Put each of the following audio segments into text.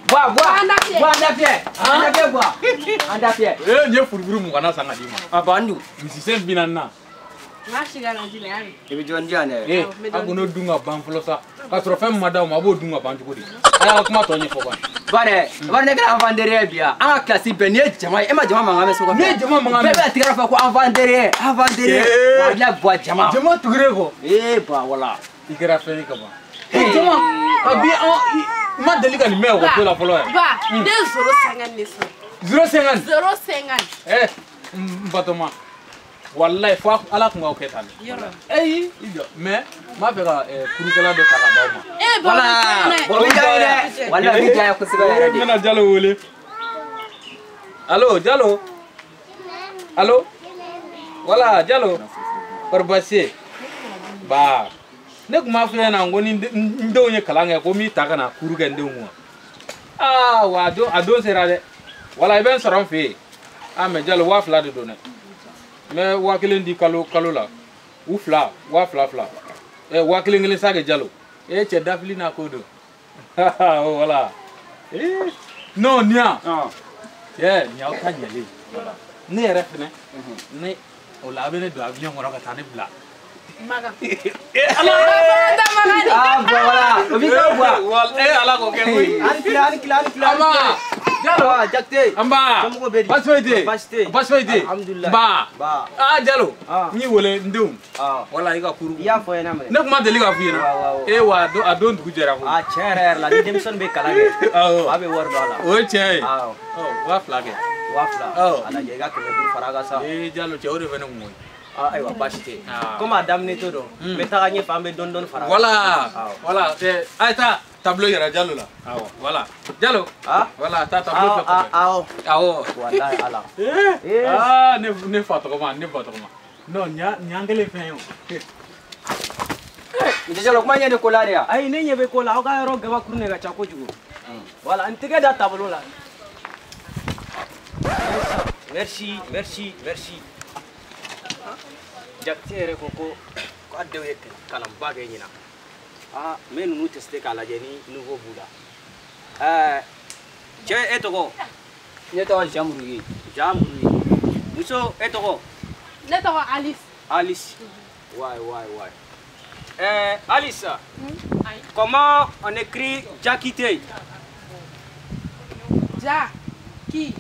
Bois. Anda fier. Bois. Anda fier. Nye furuburu mu kana sanga dima. Abandu. Misisen binanna. Mashiga na jile yani. Ibi jonjane. Agono dunga banfulo sa. Ka soro fem madaw ma bo dunga banjugo di. Aya kuma to nye foko. Bare kala vendere bien. An classe ben ye jama. E ma jama mangame so ko. Ne jama mangame. Bebe tigara fa ko vendere. Wala bois jama. Jama tugre ko. Ba wala. Ikira fe ka ba. Jama. Abi ma deli ka ni me ko to la folo. Ba, de 0,50 niso. 0,50. 0,50. Mbatoma. Wallahi fa ala kunga ko tan. Yoro. Ijo mais ma fe ka kurukala do taka dawma. Wala bi jaya ko siba yara de. Mena Jalo wole. Allo Jalo. Allo. Wala Jalo. Parbasi. Ba. Ne kuma fe na ngoni ndo nye kalanga ko mi taka na kuruga ndo mo. Wa adon sera de. Wala ben soron fe. Me Jalo wa fla de dona. Me wa kelen di kalo la. U fla, wa fla. Wa kelen sage Jalo. Che dafili na kodo. Voilà. Non, nia. Nia o ka nyale. Ne yɛrɛ fɛnɛ. Ne o la bɛ ne don avion kɔnɔ ka taa ne bila. Maga. Voilà. O bi ka bɔ. Ala ko kɛ koyi. Ani kila. Ama. Jalo. Jakte. Amba. Basfoyte. Alhamdulillah. Ba. Jalo. Ni wele ndum. Wala i ka kuru. I y'a fɔ ɲɛna mɛ. Ne kuma deli ka f'i ɲɛna. Wa a don dugu jɛra ko. Tiɲɛ yɛrɛ la ni denmisɛnni bɛ kalan kɛ. A bɛ wari don a la. O ye tiɲɛ ye. Wa fila kɛ. A lajɛ i ka 500 fara a kan sa. Jalo cɛ o de fɛnɛ kun. Ayiwa baasi tɛ comme a daminɛ to dɔn n bɛ taga ɲɛfɛ an bɛ dɔɔni fara. Voilà a ye taa tableau yɛrɛ Jalo la. Voilà Jalo. Voilà taa tableau fɛ kɔfɛ. Awɔ. Walayi ala. Ne fa tɔgɔma ne ba tɔgɔma. Non ɲan kelen fɛn ye o. Monsieur Jalo kuma ɲɛ de ko la de ya. Ayi ne ɲɛ bɛ ko la aw ka yɔrɔ gabakuru ne ka ca kojugu. Voilà n tɛgɛ da tableau la. Merci. Jakite yɛrɛ ko a denw ye kalanba kɛ ɲina. N bɛ ninnu tester k'a lajɛ ni nouveau b'u la. Cɛ e tɔgɔ? Ne tɔgɔ Jamuru. Muso e tɔgɔ? Ne tɔgɔ Alice. Ouais. Alice, comment on écrit Jakite? Jakite.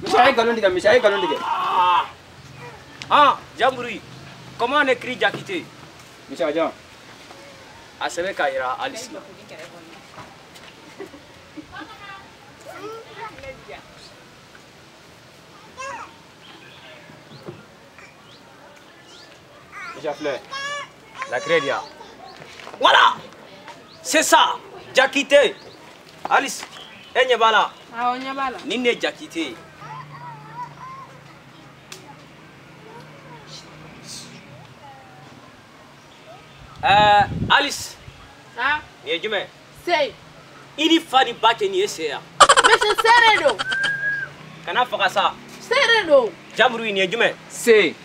Monsieur galon tigɛ. Jamuru. Comment on écrit Jakite? Monsieur Adjan. A sɛbɛn k'a yira Alice la. Monsieur Fleur. La crédia. Voilà. C'est ça. Jakite. Alice. E ɲɛ b'a la. Awɔ ɲɛ b'a la. Nin ne Jakite ye. Alice. Nin ye jumɛn? Se. I ni fa ni ba cɛ nin ye se ya. Monsieur Sere don. Kana faga sa. Sere don. Jamuru nin ye jumɛn? Se.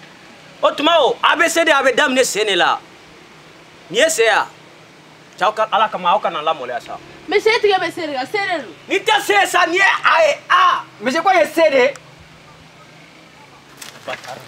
O tuma o ABC de a bɛ daminɛ se ne la. Nin ye se ya. Cɛw ka Ala kama aw kana lamɔlɔya sa. Monsieur tigɛ bɛ Sere kan Sere don. Nin tɛ se sa nin ye A ye A. Monsieur ko ye se de. Batard.